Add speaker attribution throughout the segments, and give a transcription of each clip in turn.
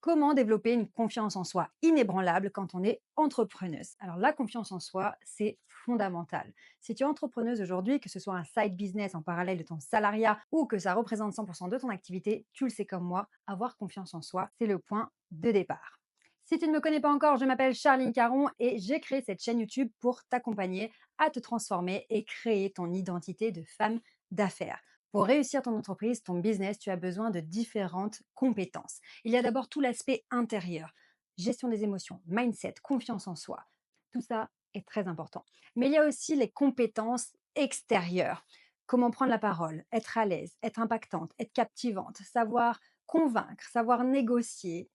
Speaker 1: Comment développer une confiance en soi inébranlable quand on est entrepreneuse? Alors la confiance en soi, c'est fondamental. Si tu es entrepreneuse aujourd'hui, que ce soit un side business en parallèle de ton salariat ou que ça représente 100% de ton activité, tu le sais comme moi, avoir confiance en soi, c'est le point de départ. Si tu ne me connais pas encore, je m'appelle Charline Caron et j'ai créé cette chaîne YouTube pour t'accompagner à te transformer et créer ton identité de femme d'affaires. Pour réussir ton entreprise, ton business, tu as besoin de différentes compétences. Il y a d'abord tout l'aspect intérieur, gestion des émotions, mindset, confiance en soi. Tout ça est très important. Mais il y a aussi les compétences extérieures. Comment prendre la parole, être à l'aise, être impactante, être captivante, savoir convaincre, savoir négocier,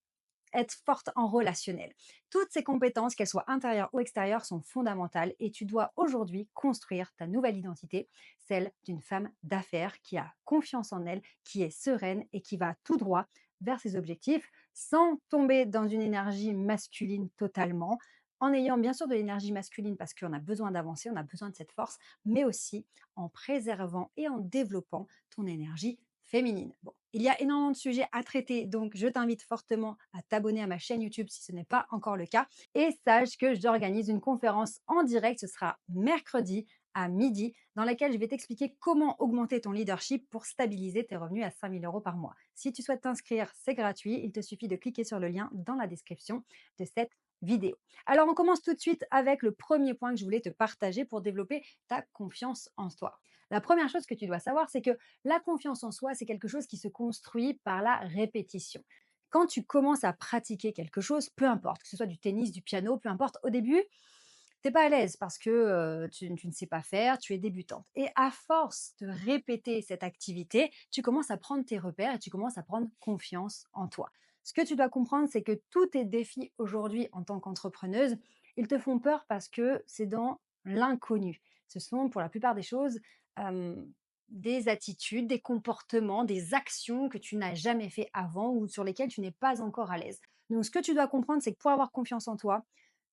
Speaker 1: être forte en relationnel. Toutes ces compétences, qu'elles soient intérieures ou extérieures, sont fondamentales et tu dois aujourd'hui construire ta nouvelle identité, celle d'une femme d'affaires qui a confiance en elle, qui est sereine et qui va tout droit vers ses objectifs sans tomber dans une énergie masculine totalement, en ayant bien sûr de l'énergie masculine parce qu'on a besoin d'avancer, on a besoin de cette force, mais aussi en préservant et en développant ton énergie féminine. Bon, il y a énormément de sujets à traiter, donc je t'invite fortement à t'abonner à ma chaîne YouTube si ce n'est pas encore le cas. Et sache que j'organise une conférence en direct, ce sera mercredi à midi, dans laquelle je vais t'expliquer comment augmenter ton leadership pour stabiliser tes revenus à 5 000 € par mois. Si tu souhaites t'inscrire, c'est gratuit, il te suffit de cliquer sur le lien dans la description de cette vidéo. Alors on commence tout de suite avec le premier point que je voulais te partager pour développer ta confiance en toi. La première chose que tu dois savoir, c'est que la confiance en soi, c'est quelque chose qui se construit par la répétition. Quand tu commences à pratiquer quelque chose, peu importe, que ce soit du tennis, du piano, peu importe, au début, tu n'es pas à l'aise parce que tu ne sais pas faire, tu es débutante. Et à force de répéter cette activité, tu commences à prendre tes repères et tu commences à prendre confiance en toi. Ce que tu dois comprendre, c'est que tous tes défis aujourd'hui en tant qu'entrepreneuse, ils te font peur parce que c'est dans l'inconnu. Ce sont pour la plupart des choses euh, des attitudes, des comportements, des actions que tu n'as jamais fait avant ou sur lesquelles tu n'es pas encore à l'aise. Donc ce que tu dois comprendre, c'est que pour avoir confiance en toi,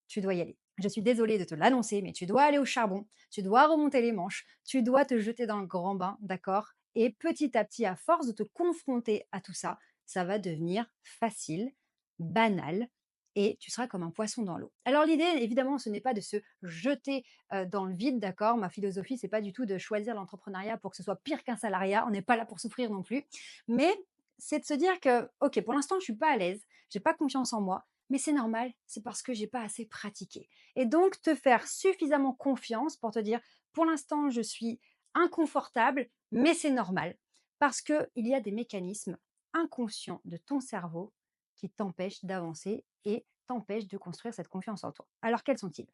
Speaker 1: tu dois y aller. Je suis désolée de te l'annoncer, mais tu dois aller au charbon, tu dois remonter les manches, tu dois te jeter dans le grand bain, d'accord? Et petit à petit, à force de te confronter à tout ça, ça va devenir facile, banal, et tu seras comme un poisson dans l'eau. Alors l'idée, évidemment, ce n'est pas de se jeter dans le vide, d'accord? Ma philosophie, c'est pas du tout de choisir l'entrepreneuriat pour que ce soit pire qu'un salariat. On n'est pas là pour souffrir non plus. Mais c'est de se dire que, ok, pour l'instant, je suis pas à l'aise, j'ai pas confiance en moi, mais c'est normal, c'est parce que j'ai pas assez pratiqué. Et donc te faire suffisamment confiance pour te dire, pour l'instant, je suis inconfortable, mais c'est normal parce que il y a des mécanismes inconscients de ton cerveau qui t'empêchent d'avancer et t'empêchent de construire cette confiance en toi. Alors quels sont-ils?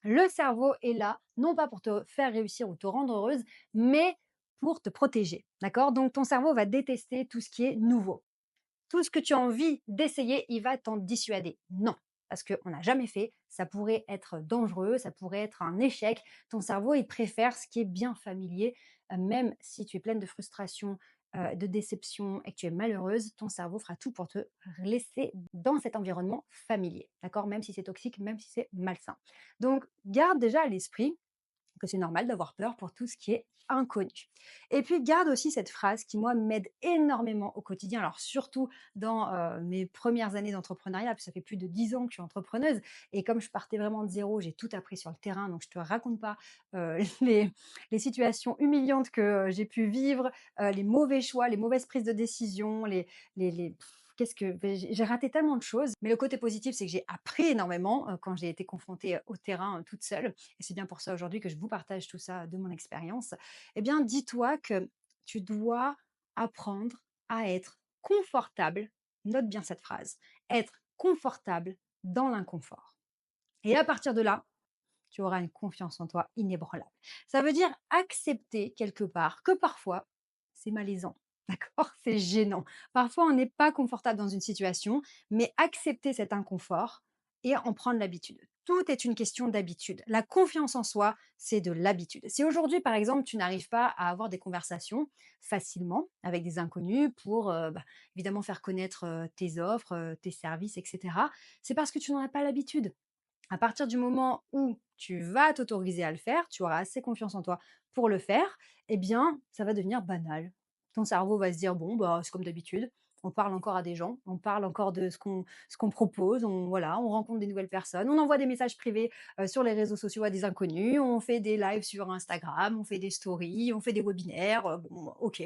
Speaker 1: Le cerveau est là, non pas pour te faire réussir ou te rendre heureuse, mais pour te protéger. D'accord? Donc ton cerveau va détester tout ce qui est nouveau. Tout ce que tu as envie d'essayer, il va t'en dissuader. Non, parce qu'on n'a jamais fait, ça pourrait être dangereux, ça pourrait être un échec. Ton cerveau, il préfère ce qui est bien familier, même si tu es pleine de frustration, de déception et que tu es malheureuse, ton cerveau fera tout pour te laisser dans cet environnement familier, d'accord? Même si c'est toxique, même si c'est malsain. Donc, garde déjà à l'esprit que c'est normal d'avoir peur pour tout ce qui est inconnu. Et puis garde aussi cette phrase qui moi m'aide énormément au quotidien, alors surtout dans mes premières années d'entrepreneuriat, puis ça fait plus de 10 ans que je suis entrepreneuse, et comme je partais vraiment de zéro, j'ai tout appris sur le terrain, donc je te raconte pas les situations humiliantes que j'ai pu vivre, les mauvais choix, les mauvaises prises de décision, qu'est-ce que j'ai raté tellement de choses, mais le côté positif, c'est que j'ai appris énormément quand j'ai été confrontée au terrain toute seule, et c'est bien pour ça aujourd'hui que je vous partage tout ça de mon expérience. Eh bien, dis-toi que tu dois apprendre à être confortable, note bien cette phrase, être confortable dans l'inconfort. Et à partir de là, tu auras une confiance en toi inébranlable. Ça veut dire accepter quelque part que parfois, c'est malaisant. D'accord? C'est gênant. Parfois, on n'est pas confortable dans une situation, mais accepter cet inconfort et en prendre l'habitude. Tout est une question d'habitude. La confiance en soi, c'est de l'habitude. Si aujourd'hui, par exemple, tu n'arrives pas à avoir des conversations facilement avec des inconnus pour évidemment faire connaître tes offres, tes services, etc., c'est parce que tu n'en as pas l'habitude. À partir du moment où tu vas t'autoriser à le faire, tu auras assez confiance en toi pour le faire, eh bien, ça va devenir banal. Ton cerveau va se dire: «Bon, bah, c'est comme d'habitude, on parle encore à des gens, on parle encore de ce qu'on propose, voilà, on rencontre des nouvelles personnes, on envoie des messages privés sur les réseaux sociaux à des inconnus, on fait des lives sur Instagram, on fait des stories, on fait des webinaires, bon, OK,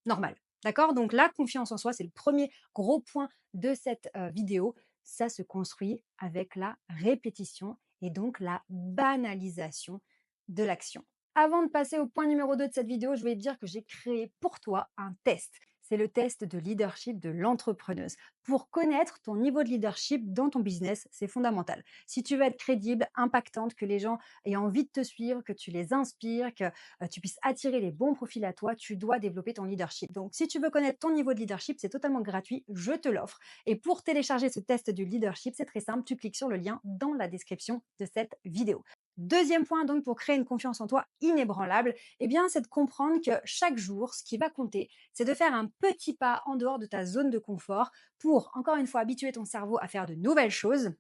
Speaker 1: normal. D'accord? Donc la confiance en soi, c'est le premier gros point de cette vidéo. Ça se construit avec la répétition et donc la banalisation de l'action. Avant de passer au point numéro 2 de cette vidéo, je vais te dire que j'ai créé pour toi un test. C'est le test de leadership de l'entrepreneuse. Pour connaître ton niveau de leadership dans ton business, c'est fondamental. Si tu veux être crédible, impactante, que les gens aient envie de te suivre, que tu les inspires, que tu puisses attirer les bons profils à toi, tu dois développer ton leadership. Donc, si tu veux connaître ton niveau de leadership, c'est totalement gratuit, je te l'offre. Et pour télécharger ce test du leadership, c'est très simple, tu cliques sur le lien dans la description de cette vidéo. Deuxième point, donc, pour créer une confiance en toi inébranlable, eh bien, c'est de comprendre que chaque jour, ce qui va compter, c'est de faire un petit pas en dehors de ta zone de confort pour, encore une fois, habituer ton cerveau à faire de nouvelles choses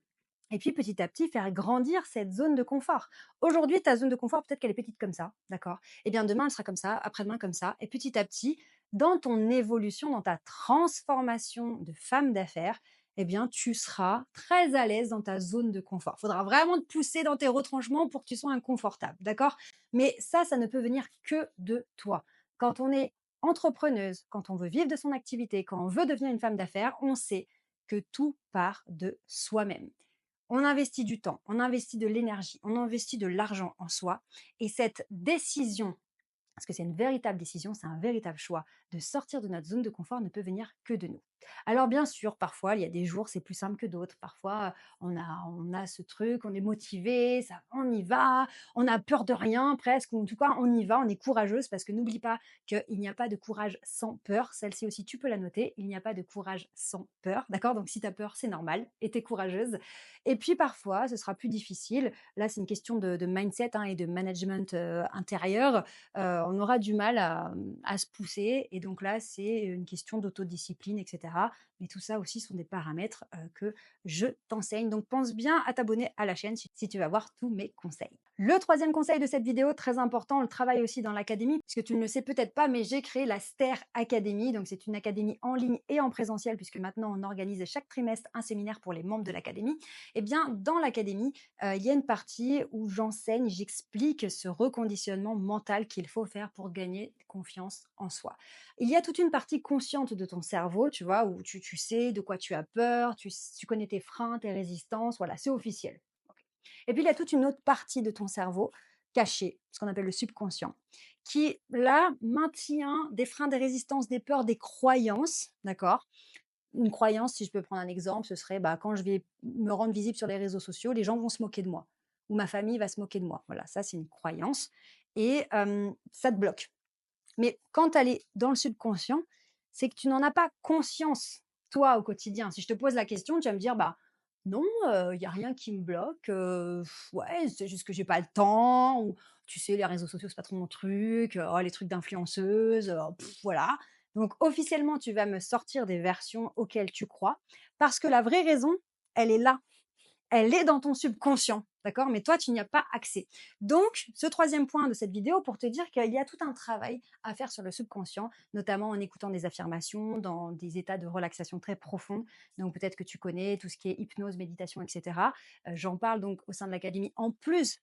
Speaker 1: et puis petit à petit faire grandir cette zone de confort. Aujourd'hui, ta zone de confort, peut-être qu'elle est petite comme ça, d'accord? Eh bien, demain, elle sera comme ça, après-demain comme ça. Et petit à petit, dans ton évolution, dans ta transformation de femme d'affaires, eh bien, tu seras très à l'aise dans ta zone de confort. Il faudra vraiment te pousser dans tes retranchements pour que tu sois inconfortable, d'accord? Mais ça ne peut venir que de toi. Quand on est entrepreneuse, quand on veut vivre de son activité, quand on veut devenir une femme d'affaires, on sait que tout part de soi-même. On investit du temps, on investit de l'énergie, on investit de l'argent en soi. Et cette décision, parce que c'est une véritable décision, c'est un véritable choix, de sortir de notre zone de confort ne peut venir que de nous. Alors bien sûr, parfois, il y a des jours, c'est plus simple que d'autres. Parfois, on a ce truc, on est motivé, ça, on y va, on a peur de rien presque, ou en tout cas, on y va, on est courageuse, parce que n'oublie pas qu'il n'y a pas de courage sans peur. Celle-ci aussi, tu peux la noter, il n'y a pas de courage sans peur, d'accord? Donc si tu as peur, c'est normal, et tu es courageuse. Et puis parfois, ce sera plus difficile. Là, c'est une question de mindset et de management intérieur. On aura du mal à se pousser. Et donc là, c'est une question d'autodiscipline, etc. Mais tout ça aussi sont des paramètres que je t'enseigne. Donc pense bien à t'abonner à la chaîne si tu vas voir tous mes conseils. Le troisième conseil de cette vidéo, très important, le travail aussi dans l'académie, puisque tu ne le sais peut-être pas, mais j'ai créé la Ster Academy. Donc c'est une académie en ligne et en présentiel, puisque maintenant on organise chaque trimestre un séminaire pour les membres de l'académie. Et bien dans l'académie, il y a une partie où j'enseigne, j'explique ce reconditionnement mental qu'il faut faire pour gagner confiance en soi. Il y a toute une partie consciente de ton cerveau, tu vois, où tu sais de quoi tu as peur, tu connais tes freins, tes résistances, voilà, c'est officiel. Ok. Et puis il y a toute une autre partie de ton cerveau cachée, ce qu'on appelle le subconscient, qui là maintient des freins, des résistances, des peurs, des croyances, d'accord? Une croyance, si je peux prendre un exemple, ce serait, bah, quand je vais me rendre visible sur les réseaux sociaux, les gens vont se moquer de moi ou ma famille va se moquer de moi. Voilà, ça, c'est une croyance et ça te bloque. Mais quand elle est dans le subconscient, c'est que tu n'en as pas conscience, toi, au quotidien. Si je te pose la question, tu vas me dire: «Bah, non, il y a rien qui me bloque, ouais, c'est juste que j'ai pas le temps» ou «Tu sais, les réseaux sociaux, c'est pas trop mon truc, oh, les trucs d'influenceuses, voilà». Donc officiellement, tu vas me sortir des versions auxquelles tu crois parce que la vraie raison, elle est là. Elle est dans ton subconscient, d'accord? Mais toi, tu n'y as pas accès. Donc, ce troisième point de cette vidéo pour te dire qu'il y a tout un travail à faire sur le subconscient, notamment en écoutant des affirmations, dans des états de relaxation très profonds. Donc, peut-être que tu connais tout ce qui est hypnose, méditation, etc. J'en parle donc au sein de l'académie en plus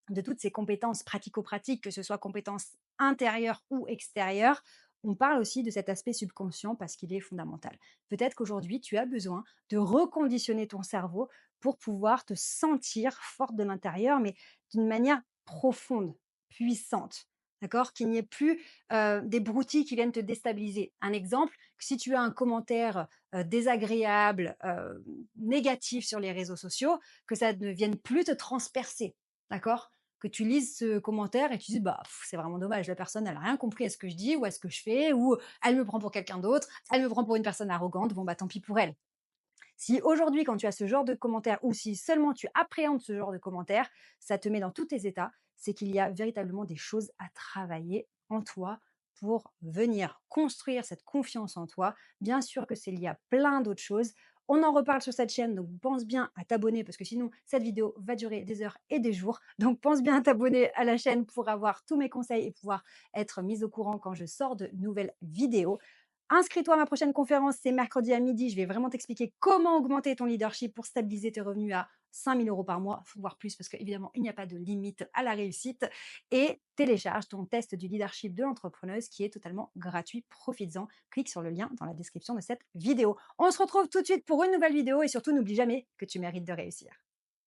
Speaker 1: de toutes ces compétences pratico-pratiques, que ce soit compétences intérieures ou extérieures. On parle aussi de cet aspect subconscient parce qu'il est fondamental. Peut-être qu'aujourd'hui, tu as besoin de reconditionner ton cerveau pour pouvoir te sentir forte de l'intérieur, mais d'une manière profonde, puissante. D'accord? Qu'il n'y ait plus des broutilles qui viennent te déstabiliser. Un exemple, si tu as un commentaire désagréable, négatif sur les réseaux sociaux, que ça ne vienne plus te transpercer. D'accord? Que tu lises ce commentaire et tu dis bah c'est vraiment dommage, la personne elle a rien compris à ce que je dis ou à ce que je fais, ou elle me prend pour quelqu'un d'autre, elle me prend pour une personne arrogante, bon bah tant pis pour elle. Si aujourd'hui, quand tu as ce genre de commentaires ou si seulement tu appréhendes ce genre de commentaires, ça te met dans tous tes états, c'est qu'il y a véritablement des choses à travailler en toi pour venir construire cette confiance en toi. Bien sûr que c'est lié à plein d'autres choses. On en reparle sur cette chaîne, donc pense bien à t'abonner parce que sinon cette vidéo va durer des heures et des jours. Donc pense bien à t'abonner à la chaîne pour avoir tous mes conseils et pouvoir être mise au courant quand je sors de nouvelles vidéos. Inscris-toi à ma prochaine conférence, c'est mercredi à midi. Je vais vraiment t'expliquer comment augmenter ton leadership pour stabiliser tes revenus à 5 000 € par mois, voire plus, parce qu'évidemment, il n'y a pas de limite à la réussite. Et télécharge ton test du leadership de l'entrepreneuse qui est totalement gratuit. Profites-en. Clique sur le lien dans la description de cette vidéo. On se retrouve tout de suite pour une nouvelle vidéo et surtout, n'oublie jamais que tu mérites de réussir.